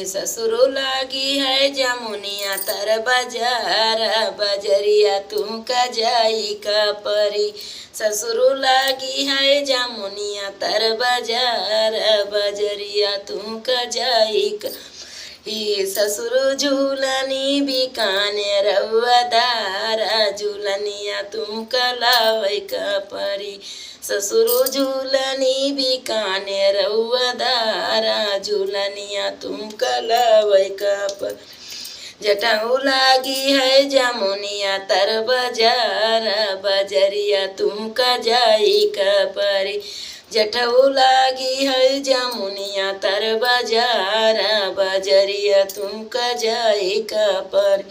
ससुरो लागी है जमुनिया तर बाजार बजरिया तुम का जाई का परी। ससुरो लागी है जमुनिया तर बाजार बजरिया तुम का जाई का ही। ससुर झूलनी बिकाने रउआ दारा झूलनिया तुम कलावै का परी। ससुर झूलनी बिकाने रउआ दारा झूलनिया तुम कलावै का परी। जटाऊ लागी है जमुनिया तर बाजार बजरिया तुम का जाई का परी। जटाऊ लागी है जमुनिया तर बाजार बजरिया तुम का जाई का परी।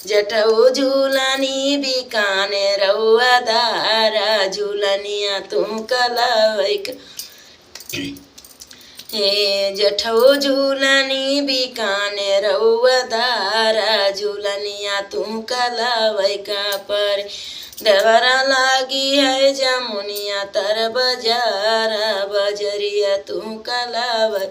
जटाऊ झूलनी बिकाने रउआ दारा झूलनिया तुम कलावै का हे। जठो झूलनी बिकाने रउआ दारा झूलनिया तुम कलावै का परी। देवरा लागी है जमुनिया तर बाजार बजरिया तुम कलावै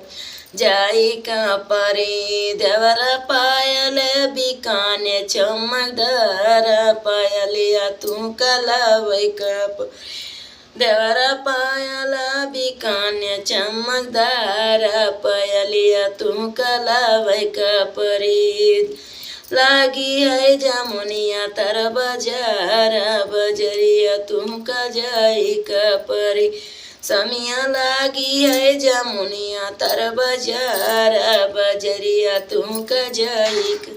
जाई का परी। देवरा पायल बिकाने चमकदार पायलिया तुम कलावै का परी। देवरा पायल बिकाने चमकदार पायलिया तुम कलावै का परी। लागी है जमुनिया तर बाजार बजरिया तुम का जाई का परी। समिया लागी है जमुनिया तर बाजार बजरिया तुम का जाई का